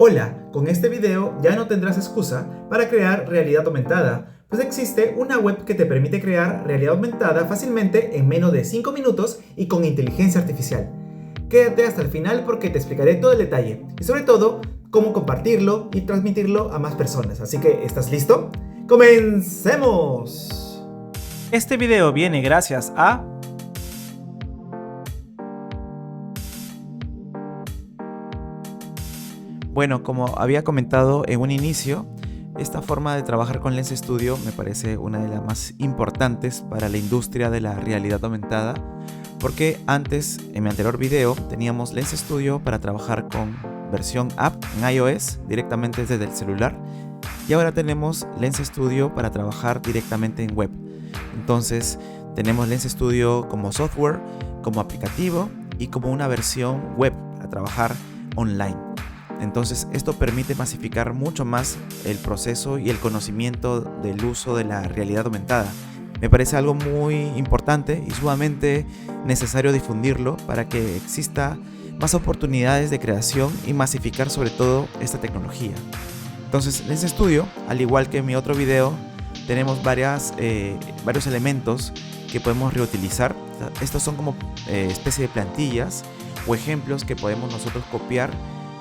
Hola, con este video ya no tendrás excusa para crear realidad aumentada, pues existe una web que te permite crear realidad aumentada fácilmente en menos de 5 minutos y con inteligencia artificial. Quédate hasta el final porque te explicaré todo el detalle y sobre todo cómo compartirlo y transmitirlo a más personas. Así que, ¿estás listo? ¡Comencemos! Este video viene gracias a... Bueno, como había comentado en un inicio, esta forma de trabajar con Lens Studio me parece una de las más importantes para la industria de la realidad aumentada, porque antes, en mi anterior video, teníamos Lens Studio para trabajar con versión app en iOS directamente desde el celular, y ahora tenemos Lens Studio para trabajar directamente en web. Entonces tenemos Lens Studio como software, como aplicativo y como una versión web para trabajar online. Entonces esto permite masificar mucho más el proceso y el conocimiento del uso de la realidad aumentada. Me parece algo muy importante y sumamente necesario difundirlo para que exista más oportunidades de creación y masificar sobre todo esta tecnología. Entonces Lens Studio, al igual que en mi otro video, tenemos varios elementos que podemos reutilizar. Estos son como especie de plantillas o ejemplos que podemos nosotros copiar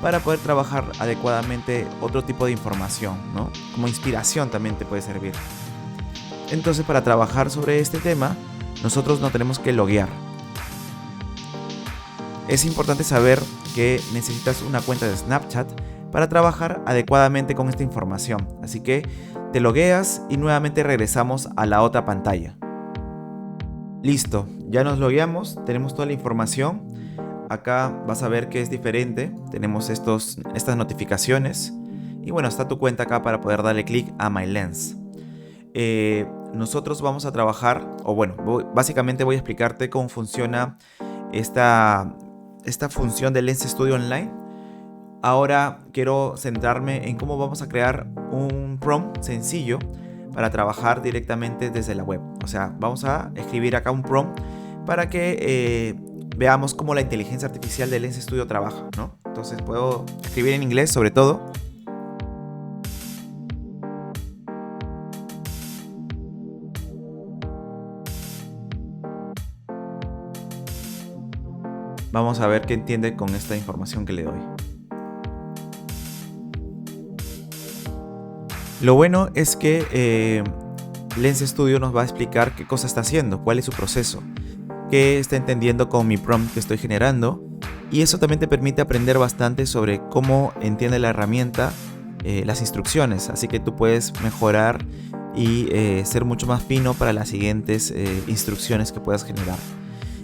para poder trabajar adecuadamente otro tipo de información, ¿no? Como inspiración también te puede servir. Entonces, para trabajar sobre este tema, nosotros nos tenemos que loguear. Es importante saber que necesitas una cuenta de Snapchat para trabajar adecuadamente con esta información. Así que te logueas y nuevamente regresamos a la otra pantalla. Listo, ya nos logueamos, tenemos toda la información. Acá vas a ver que es diferente, tenemos estas notificaciones y bueno, está tu cuenta acá para poder darle clic a My Lens. Nosotros vamos a trabajar, o bueno, básicamente voy a explicarte cómo funciona esta función de Lens Studio Online. Ahora quiero centrarme en cómo vamos a crear un prompt sencillo para trabajar directamente desde la web. O sea, vamos a escribir acá un prompt para que veamos cómo la inteligencia artificial de Lens Studio trabaja, ¿no? Entonces puedo escribir en inglés sobre todo. Vamos a ver qué entiende con esta información que le doy. Lo bueno es que Lens Studio nos va a explicar qué cosa está haciendo, cuál es su proceso, qué está entendiendo con mi prompt que estoy generando, y eso también te permite aprender bastante sobre cómo entiende la herramienta las instrucciones, así que tú puedes mejorar y ser mucho más fino para las siguientes instrucciones que puedas generar.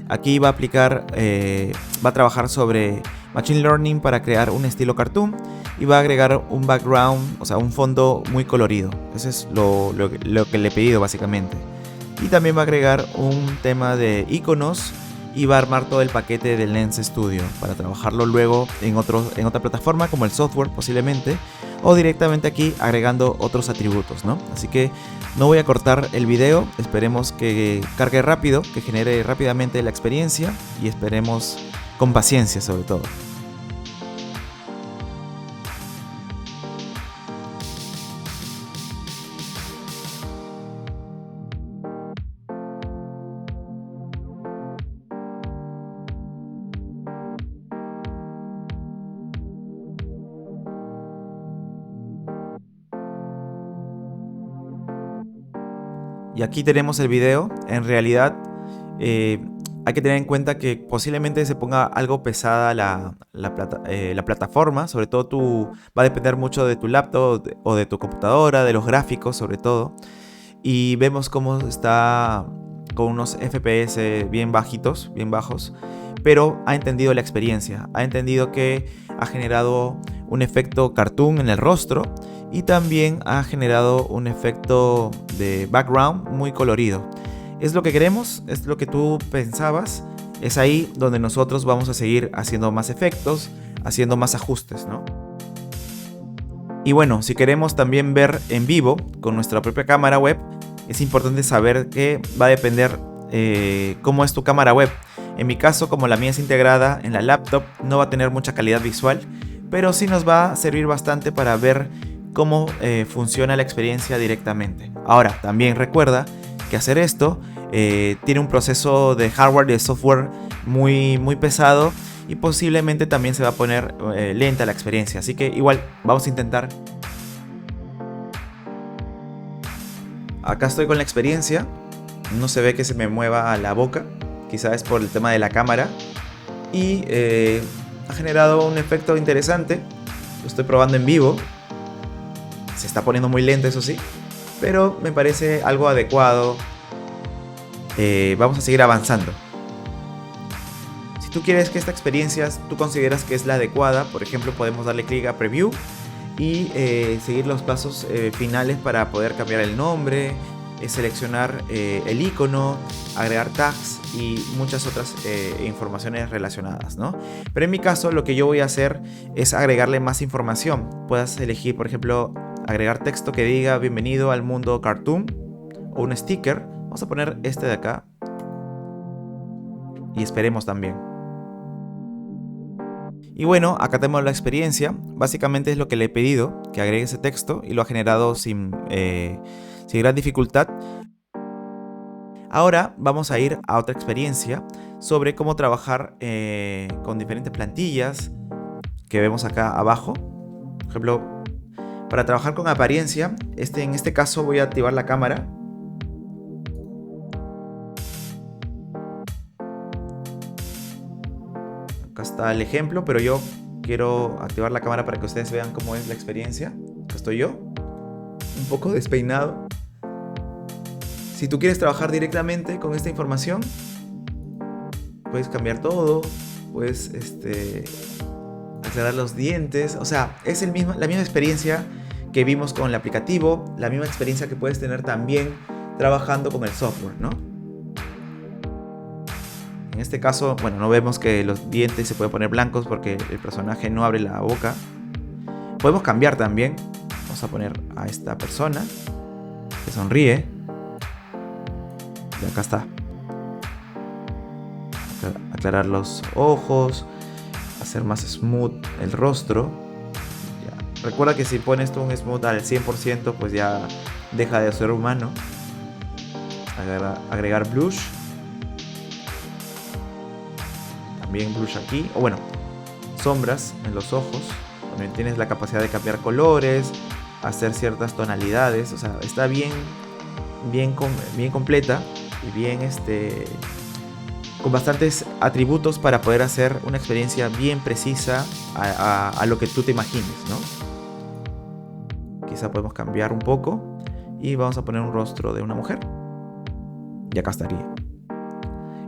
Aquí va a trabajar sobre Machine Learning para crear un estilo cartoon y va a agregar un background, o sea, un fondo muy colorido. Eso es lo que le he pedido básicamente. Y también va a agregar un tema de iconos y va a armar todo el paquete de Lens Studio para trabajarlo luego en otra plataforma como el software posiblemente, o directamente aquí agregando otros atributos, ¿no? Así que no voy a cortar el video, esperemos que cargue rápido, que genere rápidamente la experiencia y esperemos con paciencia sobre todo. Y aquí tenemos el video. En realidad hay que tener en cuenta que posiblemente se ponga algo pesada la plataforma. Sobre todo va a depender mucho de tu laptop o de tu computadora, de los gráficos sobre todo. Y vemos cómo está con unos FPS bien bajitos, bien bajos. Pero ha entendido la experiencia. Ha entendido que ha generado un efecto cartoon en el rostro. Y también ha generado un efecto de background muy colorido. ¿Es lo que queremos? ¿Es lo que tú pensabas? Es ahí donde nosotros vamos a seguir haciendo más efectos, haciendo más ajustes, ¿no? Y bueno, si queremos también ver en vivo con nuestra propia cámara web, es importante saber que va a depender cómo es tu cámara web. En mi caso, como la mía es integrada en la laptop, no va a tener mucha calidad visual, pero sí nos va a servir bastante para ver cómo funciona la experiencia directamente. Ahora, también recuerda que hacer esto tiene un proceso de hardware y de software muy pesado, y posiblemente también se va a poner lenta la experiencia. Así que igual vamos a intentar. Acá estoy con la experiencia. No se ve que se me mueva la boca, quizás es por el tema de la cámara, y ha generado un efecto interesante. Lo estoy probando en vivo. Se está poniendo muy lento, eso sí, pero me parece algo adecuado. Vamos a seguir avanzando. Si tú quieres que esta experiencia tú consideras que es la adecuada, por ejemplo, podemos darle clic a Preview y seguir los pasos finales para poder cambiar el nombre, seleccionar el icono, agregar tags y muchas otras informaciones relacionadas, ¿no? Pero en mi caso lo que yo voy a hacer es agregarle más información. Puedes elegir, por ejemplo, agregar texto que diga bienvenido al mundo cartoon, o un sticker. Vamos a poner este de acá y esperemos también. Y bueno, acá tenemos la experiencia. Básicamente es lo que le he pedido, que agregue ese texto, y lo ha generado sin gran dificultad. Ahora vamos a ir a otra experiencia sobre cómo trabajar con diferentes plantillas que vemos acá abajo. Por ejemplo, para trabajar con apariencia, en este caso voy a activar la cámara. Acá está el ejemplo, pero yo quiero activar la cámara para que ustedes vean cómo es la experiencia. Acá estoy yo, un poco despeinado. Si tú quieres trabajar directamente con esta información, puedes cambiar todo, puedes aclarar los dientes. O sea, es la misma experiencia que vimos con el aplicativo, la misma experiencia que puedes tener también trabajando con el software, ¿no? En este caso, bueno, no vemos que los dientes se pueden poner blancos porque el personaje no abre la boca. Podemos cambiar también. Vamos a poner a esta persona que sonríe. Y acá está. Aclarar los ojos, hacer más smooth el rostro. Ya. Recuerda que si pones tú un smooth al 100%, pues ya deja de ser humano. Agregar blush. También blush aquí, o bueno, sombras en los ojos. También tienes la capacidad de cambiar colores, hacer ciertas tonalidades. O sea, está bien completa y bien con bastantes atributos para poder hacer una experiencia bien precisa a lo que tú te imagines, ¿no? Quizá podemos cambiar un poco y vamos a poner un rostro de una mujer. Y acá estaría.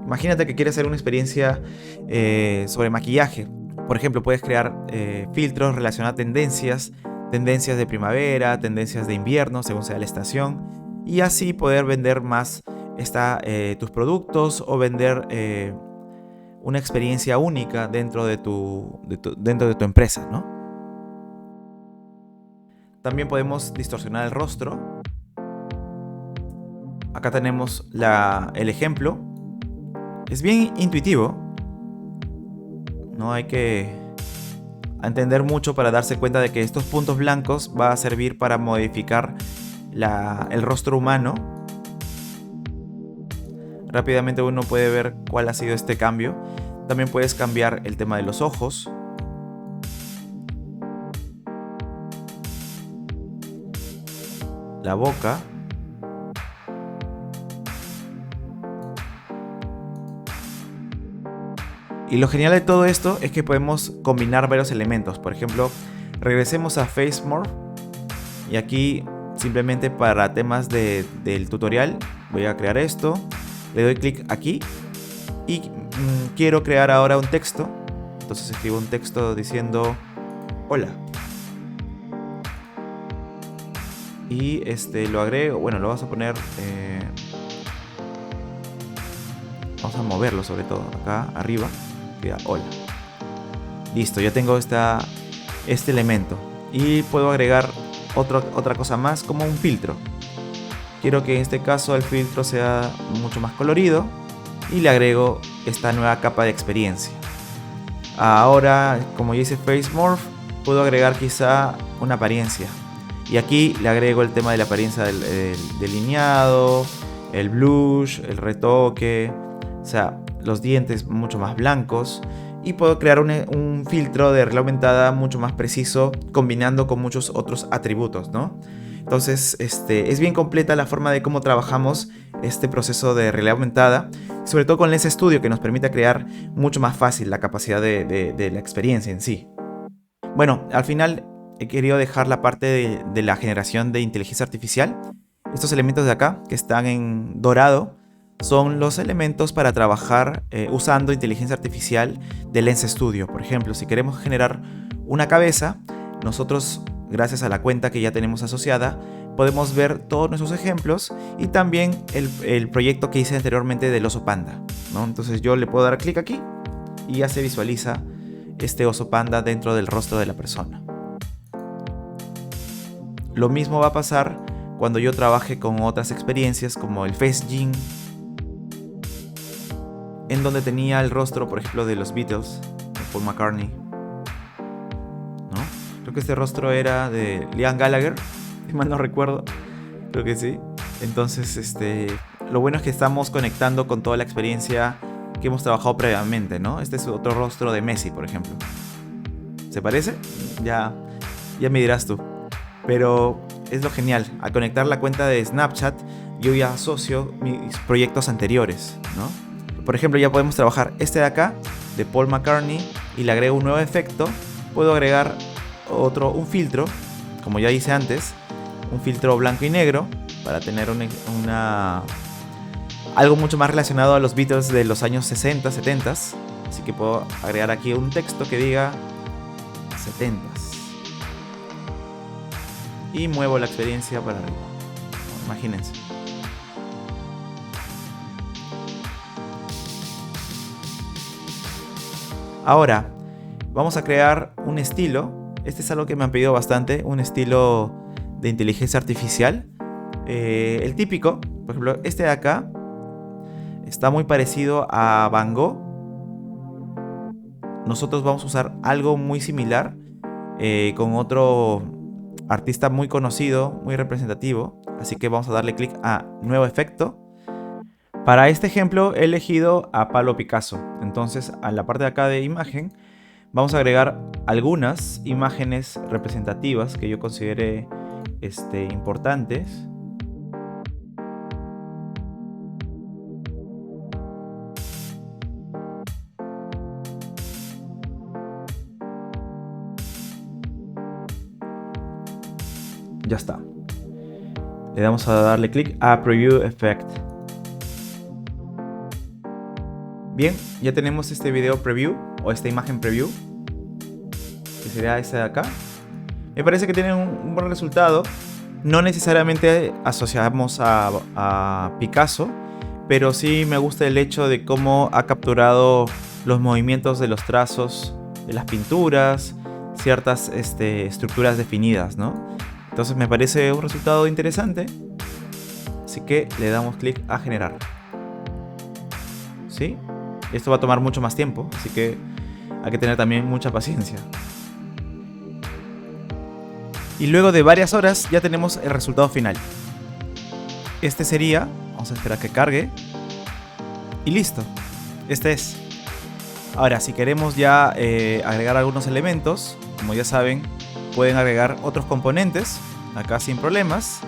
Imagínate que quieres hacer una experiencia sobre maquillaje. Por ejemplo, puedes crear filtros relacionados a tendencias de primavera, tendencias de invierno, según sea la estación, y así poder vender más tus productos, o vender una experiencia única dentro de tu empresa, ¿no? También podemos distorsionar el rostro. Acá tenemos el ejemplo. Es bien intuitivo. No hay que entender mucho para darse cuenta de que estos puntos blancos va a servir para modificar el rostro humano. Rápidamente uno puede ver cuál ha sido este cambio. También puedes cambiar el tema de los ojos. La boca. Y lo genial de todo esto es que podemos combinar varios elementos. Por ejemplo, regresemos a Face Morph. Y aquí, simplemente para temas del tutorial, voy a crear esto. Le doy clic aquí. Y quiero crear ahora un texto. Entonces escribo un texto diciendo hola. Y lo agrego. Bueno, lo vamos a poner. Vamos a moverlo sobre todo. Acá arriba. Hola. Listo, ya tengo este elemento. Y puedo agregar otra cosa más, como un filtro. Quiero que en este caso el filtro sea mucho más colorido. Y le agrego esta nueva capa de experiencia. Ahora, como ya hice Face Morph, puedo agregar quizá una apariencia. Y aquí le agrego el tema de la apariencia del delineado, el blush, el retoque, o sea, los dientes mucho más blancos. Y puedo crear un filtro de realidad aumentada mucho más preciso, combinando con muchos otros atributos, ¿no? Entonces, es bien completa la forma de cómo trabajamos este proceso de realidad aumentada, sobre todo con Lens Studio, que nos permite crear mucho más fácil la capacidad de la experiencia en sí. Bueno, al final he querido dejar la parte de la generación de inteligencia artificial. Estos elementos de acá, que están en dorado, son los elementos para trabajar usando inteligencia artificial de Lens Studio. Por ejemplo, si queremos generar una cabeza, nosotros, gracias a la cuenta que ya tenemos asociada, podemos ver todos nuestros ejemplos y también el proyecto que hice anteriormente del oso panda, ¿no? Entonces yo le puedo dar clic aquí y ya se visualiza este oso panda dentro del rostro de la persona. Lo mismo va a pasar cuando yo trabaje con otras experiencias como el Face Gene, en donde tenía el rostro, por ejemplo, de los Beatles, de Paul McCartney, ¿no? Creo que este rostro era de Liam Gallagher, si mal no recuerdo, creo que sí. Entonces, lo bueno es que estamos conectando con toda la experiencia que hemos trabajado previamente, ¿no? Este es otro rostro de Messi, por ejemplo. ¿Se parece? Ya me dirás tú. Pero es lo genial, al conectar la cuenta de Snapchat, yo ya asocio mis proyectos anteriores, ¿no? Por ejemplo, ya podemos trabajar este de acá, de Paul McCartney, y le agrego un nuevo efecto. Puedo agregar un filtro, como ya hice antes, un filtro blanco y negro, para tener algo mucho más relacionado a los Beatles de los años 60, 70. Así que puedo agregar aquí un texto que diga 70. Y muevo la experiencia para arriba. Imagínense. Ahora, vamos a crear un estilo. Este es algo que me han pedido bastante, un estilo de inteligencia artificial. El típico, por ejemplo, este de acá, está muy parecido a Van Gogh. Nosotros vamos a usar algo muy similar con otro artista muy conocido, muy representativo. Así que vamos a darle clic a Nuevo Efecto. Para este ejemplo he elegido a Pablo Picasso. Entonces, a la parte de acá de imagen, vamos a agregar algunas imágenes representativas que yo considere importantes. Ya está. Le damos a darle clic a Preview Effect. Bien, ya tenemos este video preview o esta imagen preview, que sería esta de acá. Me parece que tiene un buen resultado. No necesariamente asociamos a Picasso, pero sí me gusta el hecho de cómo ha capturado los movimientos de los trazos de las pinturas, ciertas estructuras definidas, ¿no? Entonces me parece un resultado interesante. Así que le damos clic a generar. ¿Sí? Esto va a tomar mucho más tiempo, así que hay que tener también mucha paciencia. Y luego de varias horas ya tenemos el resultado final. Este sería, vamos a esperar que cargue. Y listo, este es. Ahora, si queremos ya agregar algunos elementos, como ya saben, pueden agregar otros componentes, acá sin problemas.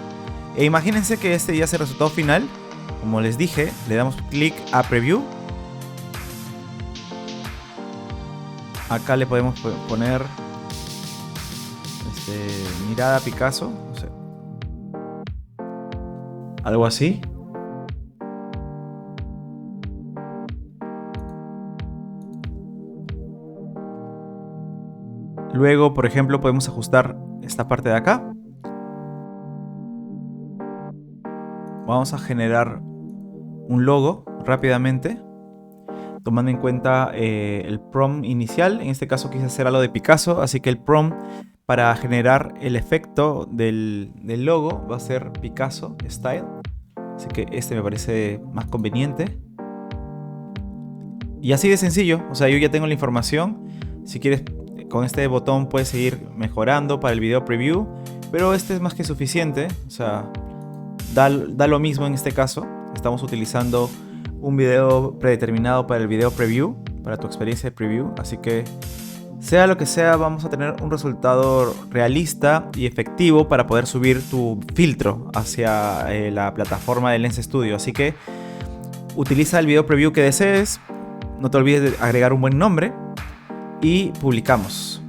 E imagínense que este ya es el resultado final. Como les dije, le damos clic a Preview. Acá le podemos poner mirada Picasso, no sé, algo así. Luego, por ejemplo, podemos ajustar esta parte de acá. Vamos a generar un logo rápidamente, tomando en cuenta el prompt inicial. En este caso quise hacer algo de Picasso, así que el prompt para generar el efecto del logo va a ser Picasso Style. Así que este me parece más conveniente. Y así de sencillo, o sea, yo ya tengo la información. Si quieres con este botón puedes seguir mejorando para el video preview, pero este es más que suficiente. O sea, da lo mismo en este caso. Estamos utilizando un video predeterminado para el video preview, para tu experiencia de preview, así que sea lo que sea, vamos a tener un resultado realista y efectivo para poder subir tu filtro hacia la plataforma de Lens Studio. Así que utiliza el video preview que desees, no te olvides de agregar un buen nombre y publicamos.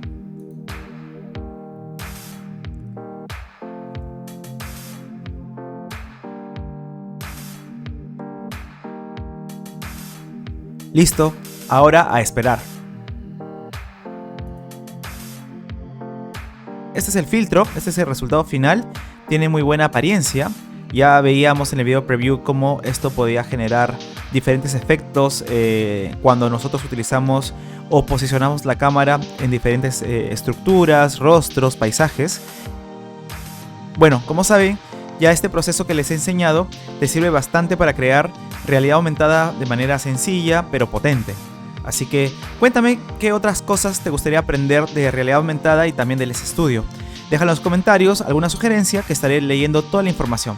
Listo, ahora a esperar. Este es el filtro, este es el resultado final. Tiene muy buena apariencia. Ya veíamos en el video preview cómo esto podía generar diferentes efectos cuando nosotros utilizamos o posicionamos la cámara en diferentes estructuras, rostros, paisajes. Bueno, como saben, ya este proceso que les he enseñado te sirve bastante para crear realidad aumentada de manera sencilla pero potente. Así que cuéntame qué otras cosas te gustaría aprender de realidad aumentada y también del Lens Studio. Deja en los comentarios alguna sugerencia que estaré leyendo toda la información.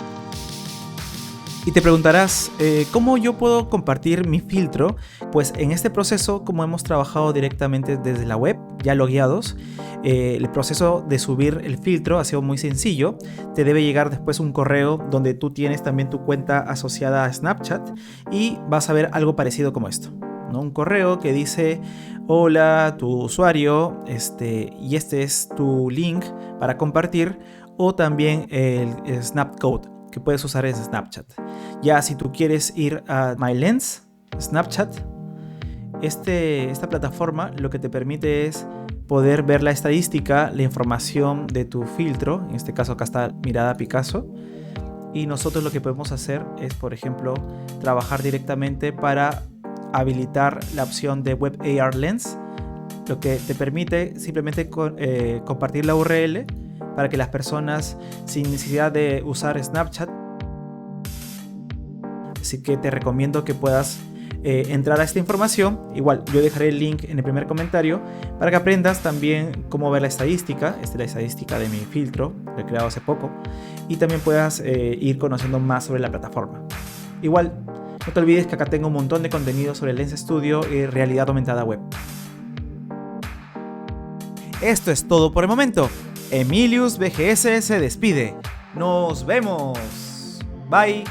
Y te preguntarás, ¿cómo yo puedo compartir mi filtro? Pues en este proceso, como hemos trabajado directamente desde la web, ya logueados, el proceso de subir el filtro ha sido muy sencillo. Te debe llegar después un correo donde tú tienes también tu cuenta asociada a Snapchat y vas a ver algo parecido como esto, ¿no? Un correo que dice: hola, tu usuario, y este es tu link para compartir, o también el Snapcode que puedes usar en Snapchat. Ya si tú quieres ir a My Lens, Snapchat, esta plataforma lo que te permite es poder ver la estadística, la información de tu filtro. En este caso acá está Mirada Picasso. Y nosotros lo que podemos hacer es, por ejemplo, trabajar directamente para habilitar la opción de Web AR Lens, lo que te permite simplemente compartir la URL para que las personas, sin necesidad de usar Snapchat. Así que te recomiendo que puedas entrar a esta información. Igual yo dejaré el link en el primer comentario para que aprendas también cómo ver la estadística. Esta es la estadística de mi filtro, lo he creado hace poco, y también puedas ir conociendo más sobre la plataforma. Igual no te olvides que acá tengo un montón de contenido sobre Lens Studio y realidad aumentada web. Esto es todo por el momento. Emilius VGS se despide. Nos vemos. Bye.